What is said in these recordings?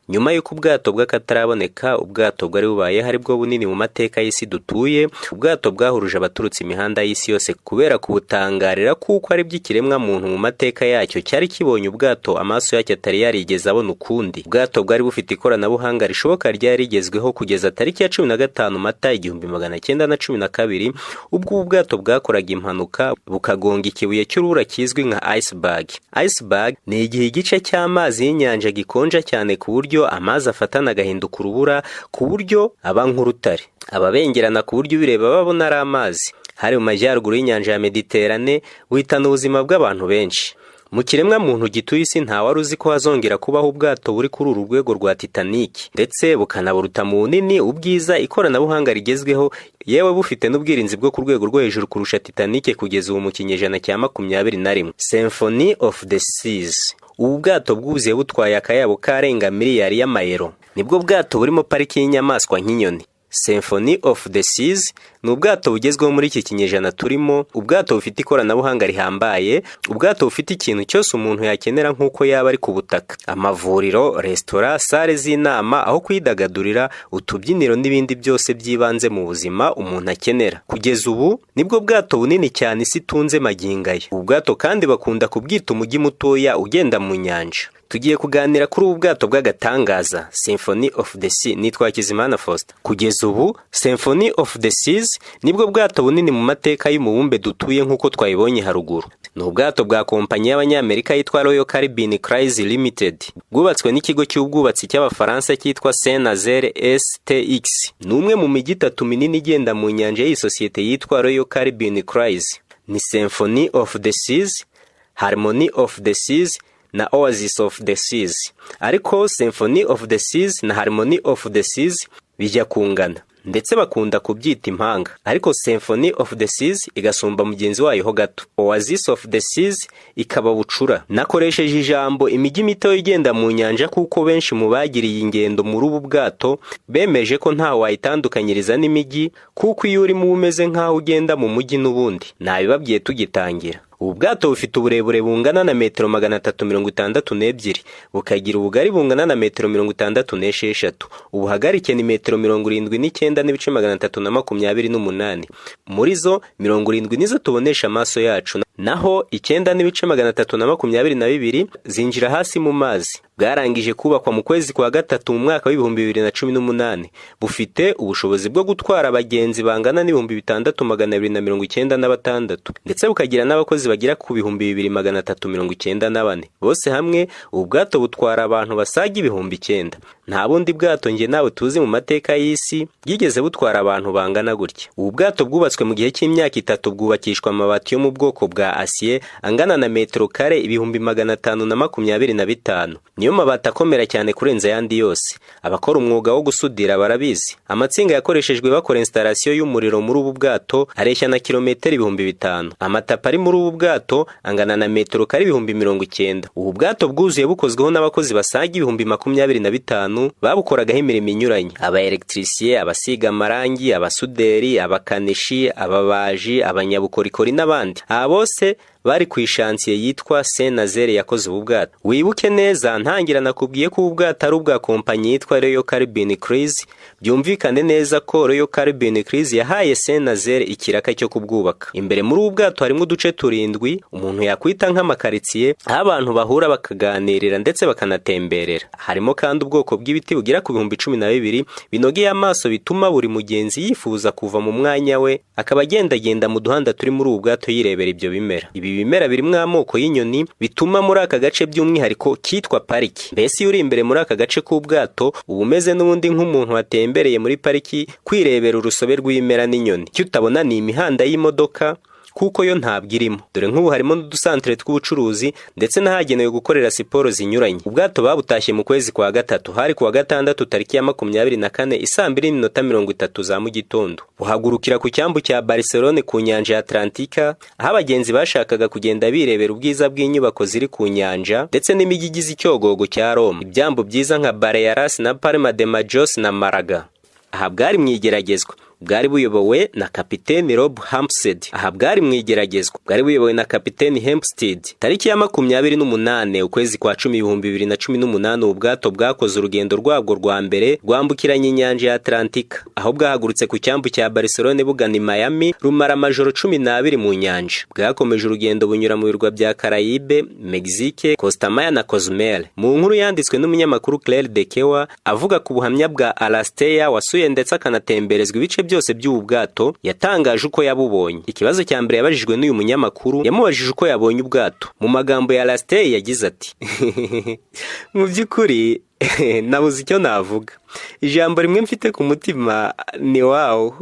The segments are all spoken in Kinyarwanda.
nyuma y'uko ubwato bw'akataraboneka ubwato bwari bubaye hari bwo bunini mu mateka y'isi dutuye. Ubwato bwahuruje abaturutse imihanda y'isi yose kubera kubutangarira kuko ari by'ikiremwa muntu mu mateka yacyo cyari kibonye ubwato amaso yacyo atari yarigeze abona ukundi. Ubwato bwari bufite ikoranabuhanga rishoboka ryari rigezweho kugeza tariki ya 15 Mata 1912 ubwo ubwato bwakoraga impanuka bukagonga ikibuye cy'urubura kizwi nka iceberg. Iceberg ni igihe igice cy'amazi y'inyanja gikonja cyane ku buryo amazi afatana agahinduka urubura ku buryo aba nk'urutare, ababengerana ku buryo bireba babona ari amazi. Hari mu majyaruguru y'inyanja ya Mediterane buhitana ubuzima bw'abantu benshi. Mu kiremwa muntu gituye isi nta wari uzi ko hazongera kubaho ubwato buri kuri uru rwego rwa Titanic, ndetse bukanaburuta mu bunini, ubwiza, ikoranabuhanga rigezweho, yewe bufite n'ubwirinzi bwo ku rwego rwo hejuru kurusha Titanic kugeza ubu mu kinyejana cya 21. Symphony of the Seas. Ubu bwato bwuzuye butwaye akayabo karenga miliyari y'amayero. Nibwo bwato burimo pariki y'inyamaswa nk'inyoni. Symphony of the Seas ni ubwato bugezweho muri iki kinyejana turimo, ubwato bufite ikoranabuhanga rihambaye, ubwato bufite ikintu cyose umuntu yakenera nk'uko yaba ari ku butaka: amavuriro, resitora, sale z'inama, aho kwidagadurira, utubyiniro n'ibindi byose by'ibanze mu buzima umuntu akenera. Kugeza ubu nibwo bwato bunini cyane isi tunze magingaya. Ubu bwato kandi bakunda kubwita umujyi mutoya ugenda mu nyanja. Tugiye kuganira kuri ubu bwato bw'agatangaza Symphony of the Sea. Nitwa Kizimana Faustin. Kugeza ubu Symphony of the Seas nibwo bwato bunini mu mateka y'umubumbe dutuye nk'uko twayibonye haruguru. Ni ubwato bwa kompanyi y'Abanyamerika yitwa Royal Caribbean Cruises Limited, bwubatswe n'ikigo cy'ubwubatsi cy'Abafaransa cyitwa Saint-Nazaire STX. Ni umwe mu mijyi 3 minini igenda mu nyanja y'isosiyete yitwa Royal Caribbean Cruises. Ni Symphony of the Seas, Harmony of the Seas na Oasis of the Seas. Ariko Symphony of the Seas na Harmony of the Seas bijya kungana, ndetse bakunda kubyita impanga, ariko Symphony of the Seas igasumba mugenzi wayo ho gato. Oasis of the Seas ikaba bucura. Nakoresheje ijambo imijyi mito igenda mu nyanja kuko benshi mu bagiriye ingendo muri ubu bwato bemeje ko nta wayitandukanyiriza n'imijyi, kuko iyo uri mu umeze nkaho ugenda mu mujyi n'ubundi. Nabibabwiye tugitangira. Ubu bwato bufite uburebure bungana na metero 362, bukagira ubugari bungana na metero 66, ubuhagarike ni metero 79.328. Muri zo 70 nizo tubonesha amaso yacu, naho 9.322 zinjira hasi mu mazi. Bwarangije kubakwa mu kwezi kwa gatatu mu mwaka w'2018. Bufite ubushobozi bwo gutwara abagenzi bangana n'6,296, ndetse bukagira n'abakozi bagira ku 2,394. Bose hamwe ubu bwato butwara abantu basaga 9,000. Nta bundi bwato nge nawe tuzi mu mateka y'isi bwigeze butwara abantu bangana gutya. Ubu bwato bwubatswe mu gihe cy'imyaka 3, bwubakishwa amabati yo mu bwoko bwa acier angana na metero kare 525. Niyo mabati akomera cyane kurenza yandi yose. Abakora umwuga wo gusudira barabizi. Amatsinga yakoreshejwe bakora installation y'umuriro muri ubu bwato areshya na kilometero 5,000. Amatapa ari muri ubu bwato angana na metero kare 90,000. Ubu bwato bwuzuye bukozweho n'abakozi basaga 25,000 babukoragaho imirimo inyuranye: aba electricien, abasiga amarangi, abasuderi, abakanishi, ababaji, abanyabukorikori n'abandi. Aba bose bari ku ishansiye yitwa Saint-Nazaire yakoze ubu bwato. Wibuke neza ntangira nakubwiye ko ubu bwato ari ubwa kompanyi yitwa Royal Caribbean Cruises. Byumvikane neza ko Royal Caribbean Cruises yahaye Saint-Nazaire ikiraka cyo kubwubaka. Imbere muri ubu bwato harimo uduce 7 umuntu yakwita nk'amakaritsiye, aho abantu bahura bakaganirira ndetse bakanatemberera. Harimo kandi ubwoko bw'ibiti bugira ku 12,000 binogeye amaso, bituma buri mugenzi yifuza kuva mu mwanya we akaba agendagenda mu duhanda turi muri ubu bwato yirebera ibyo bimera. Ibi bimera birimo amoko y'inyoni bituma muri aka gace by'umwihariko kitwa pariki. Mbese iyo uri imbere muri aka gace k'ubwato uba umeze n'ubundi nk'umuntu watembereye muri pariki kwirebera urusobe rw'ibimera n'inyoni. Icyo utabona ni imihanda y'imodoka kuko yo ntabwo irimo. Dore nk'ubu harimo n'udusantere tw'ubucuruzi ndetse n'ahagenewe gukorera siporo zinyuranye. Ubwato babutashye mu kwezi kwa gatatu, hari kuwa gatandatu tariki ya 24 isaa 2:30 za mu gitondo. Buhagurukira ku cyambu cya Barcelone ku nyanja ya Atlantika, aho abagenzi bashakaga kugenda birebera ubwiza bw'inyubako ziri ku nyanja ndetse n'imijyi igize icyogogo cya Roma. Ibyambu byiza nka Baleares na Palma de Majorca na Malaga. Aha bwari mwigeragezwa. bwari buyobowe na kapiteni Rob Hampstead. Aha bwari mu igeragezwa, bwari buyobowe na kapiteni Hampstead. Tariki ya 28 ukwezi kwa 10 2018 ubwato bwakoze urugendo rwabwo rwa mbere rwambukiranya inyanja ya Atlantika, aho bwahagurutse ku cyambu cya Barcelona bugana i Miami, rumara amajoro 12 mu nyanja. Bwakomeje urugendo bunyura mu birwa bya Caraïbe, Mexique, Costa Maya na Cozumel. Mu nkuru yanditswe n'umunyamakuru Claire Dekewa avuga ku buhamya bwa Alastair wasuye ndetse akanatemberezwa ibice byose by'ubu bwato, yatangaje uko yabubonye. Ikibazo cya mbere yabajijwe n'uyu munyamakuru, yamubajije uko yabonye ubwato. Mu magambo ya Alastair yagize ati mu by'ukuri nabuze icyo navuga, ijambo rimwe mfite ku mutima ni wow.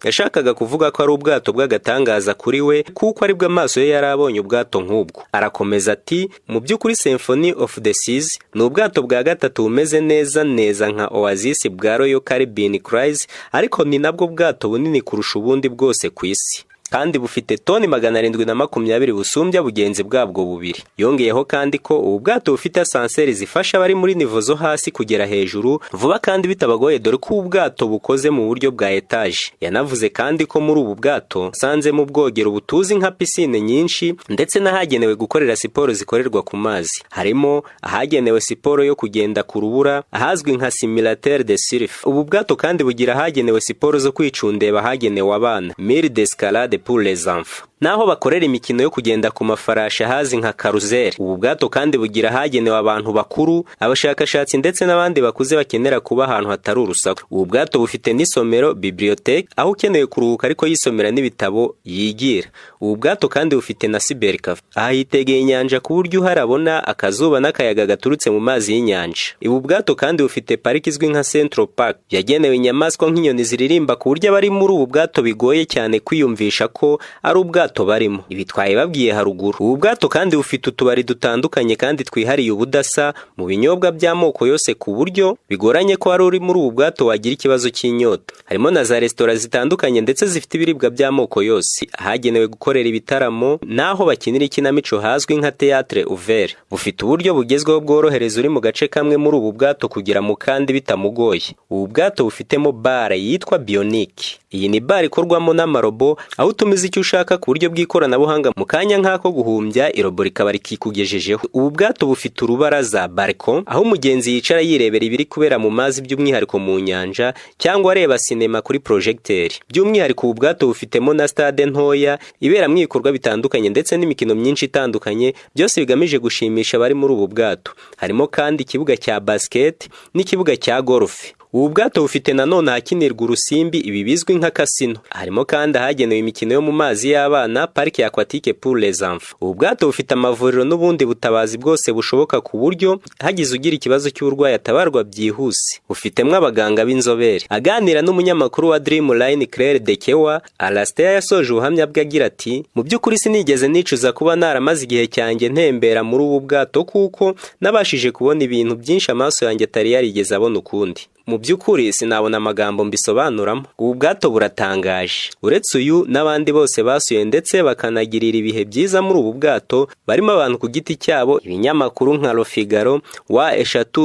Yashakaga kuvuga ko ari ubwato bw'agatangaza kuri we kuko aribwo amaso ye yarabonye ubwato nk'ubwo. Arakomeza ati mu by'ukuri Symphony of the Seas ni ubwato bwa gatatu bumeze neza nka Oasis bwa Royal Caribbean Cruise, ariko ni nabwo bwato bunini kurusha ubundi bwose ku isi, kandi bufite toni 720 busumbya bugenzi bwabwo bubiri. Yongeyeho kandi ko ubu bwato bufite asanseri zifasha abari muri nivo zo hasi kugera hejuru vuba kandi bitabagoye, dore ko ubu bwato bukoze mu buryo bwa etaje. Yanavuze kandi ko muri ubu bwato sanze mu bwogero butuzi nka pisine nyinshi ndetse n'ahagenewe gukorera siporo zikorerwa ku mazi. Harimo ahagenewe siporo yo kugenda ku rubura ahazwi nka simulateur de surf. Ubu bwato kandi bugira ahagenewe siporo zo kwicundeba hagenewe abana, mire d'escalade pour les enfants, naho bakorera imikino yo kugenda ku mafarashi hazi nka karuzeri. Ubu bwato kandi bugira hagenewe abantu bakuru, abashakashatsi ndetse n'abandi bakuze bakenera kuba ahantu hatari urusaku. Ubu bwato bufite n'isomero bibliothèque, aho ukeneye kuruhuka ariko yisomera n'ibitabo yigira. Ubu bwato kandi bufite na cybercafe, aha hitegeye inyanja ku buryo uharabona akazuba n'akayaga gaturutse mu mazi y'inyanja. Ubu bwato kandi bufite pariki izwi nka Central Park, yagenewe inyamaswa nk'inyoni ziririmba ku buryo abari muri ubu bwato bigoye cyane kwiyumvisha ko ari ubwato barimo. Ibi twayibabwiye haruguru. Ubu bwato kandi bufite utubari dutandukanye kandi twihariye ubudasa mu binyobwa by'amoko yose ku buryo bigoranye ko ari uri muri ubu bwato wagira ikibazo cy'inyota. Harimo na za restaurant zitandukanye ndetse zifite ibiribwa by'amoko yose, ahagenewe gukorera ibitaramo naho bakinira ikinamico hazwi nka Théâtre Ouvert. Bufite uburyo bugezweho bworohereza uri mu gace kamwe muri ubu bwato kugera mu kandi bitamugoye. Ubu bwato bufitemo bare yitwa Bionic. Iyi ni bare ikorwamo n'amarobo, aho utumiza icyo ushaka ku buryo bw'ikoranabuhanga mu kanya nk'ako guhumbya irobo rikaba rikikugejejeho. Ubu bwato bufite urubaraza balcon, aho umugenzi yicara yirebera ibiri kubera mu mazi by'umwihariko mu nyanja cyangwa areba sinema kuri projecteur. By'umwihariko ubu bwato bufitemo na stade ntoya iberamo ibikorwa bitandukanye ndetse n'imikino myinshi itandukanye, byose bigamije gushimisha abari muri ubu bwato. Harimo kandi ikibuga cya basket n'ikibuga cya golf. Ubu bwato bufite nanone hakinirwa urusimbi, ibi bizwi nka casino. Harimo kandi ahagenewe imikino yo mu mazi y'abana, parike aquatique pour les enfants. Ubu bwato bufite amavuriro n'ubundi butabazi bwose bushoboka ku buryo hagize ugira ikibazo cy'uburwayi atabarwa byihuse. Bufitemo abaganga b'inzobere. Aganira n'umunyamakuru wa Dreamline Claire Dekewa, Alastair yasoje ubuhamya bwe agira ati mu by'ukuri sinigeze nicuza kuba naramaze igihe cyanjye ntembera muri ubu bwato kuko nabashije kubona ibintu byinshi amaso yanjye atari yarigeze abona ukundi. Mu by'ukuri sinabona amagambo mbisobanuramo. Ubu bwato buratangaje. Uretse uyu n'abandi bose basuye ndetse bakanagirira ibihe byiza muri ubu bwato, barimo abantu ku giti cyabo, ibinyamakuru nka Le Figaro,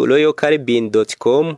royalcaribbean.com,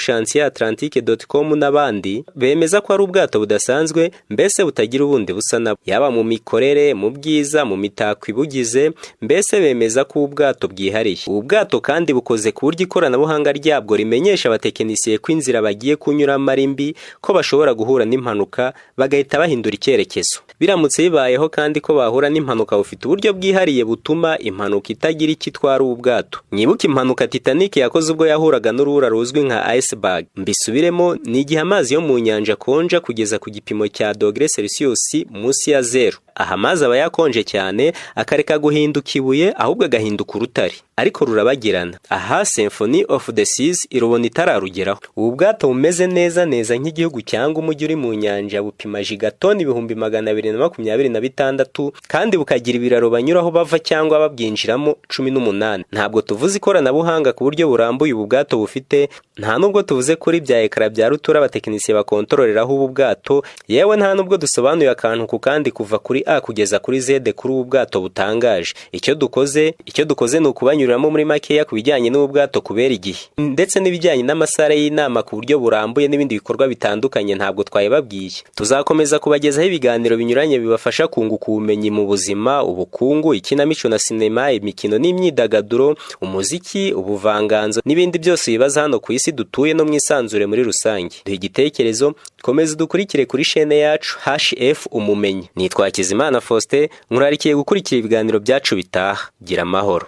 chantiatlantique.com n'abandi bemeza ko ari ubwato budasanzwe, mbese butagira ubundi busa nabo, yaba mu mikorere, mu bwiza, mu mitako ibugize, mbese bemeza ko ubwato bwihariye. Ubu bwato kandi bukoze ku buryo ikoranabuhanga ryabwo rimenyesha abatekinisiye ko inzira bagiye kunyuramo ari mbi, ko bashobora guhura n'impanuka bagahita bahindura icyerekezo. Biramutse bibayeho kandi ko bahura n'impanuka, bufite uburyo bwihariye butuma impanuka itagira ikitwara ubu bwato. Nyibuka impanuka Titanic yakoze ubwo yahuraga n'urubura ruzwi nka iceberg. Mbisubiremo, ni igihe amazi yo mu nyanja konja kugeza ku gipimo cya °C munsi ya 0. Aha amazi aba yakonje cyane akareka guhinduka ibuye ahubwo agahinduka urutare, ariko rurabagirana. Aha Symphony of the Seas irubona itararugeraho. Ubu bwato bumeze neza nk'igihugu cyangwa umujyi uri mu nyanja, bupima gigatoni 226 kandi bukagira ibiraro banyuraho bava cyangwa babwinjiramo 18. Ntabwo tuvuze ikoranabuhanga ku buryo burambuye ubu bwato bufite, nta nubwo tuvuze kuri bya ekara bya rutura abatekinisiye bakontororeraho ubu bwato, yewe nta nubwo dusobanuye akantu ku kandi kuva kuri kuri A kugeza kuri Z kuri ubu bwato butangaje. Icyo dukoze ni ukubanyuriramo muri makeya ku bijyanye n'ubu bwato kubera igihe, ndetse n'ibijyanye n'amasare y'inama ku buryo burambuye n'ibindi bikorwa bitandukanye ntabwo twayibabwiye. Tuzakomeza kubagezaho ibiganiro binyuranye bibafasha kunguka ubumenyi mu buzima, ubukungu, ikinamico na sinema, imikino n'imyidagaduro, umuziki, ubuvanganzo n'ibindi byose bibaza hano ku isi dutuye no mu isanzure muri rusange. Duha igitekerezo, komeza udukurikire kuri chaîne yacu HF Umumenyi. Nitwa Hakizimana Faustin, nkurarikiye gukurikira ibiganiro byacu bitaha. Gira amahoro.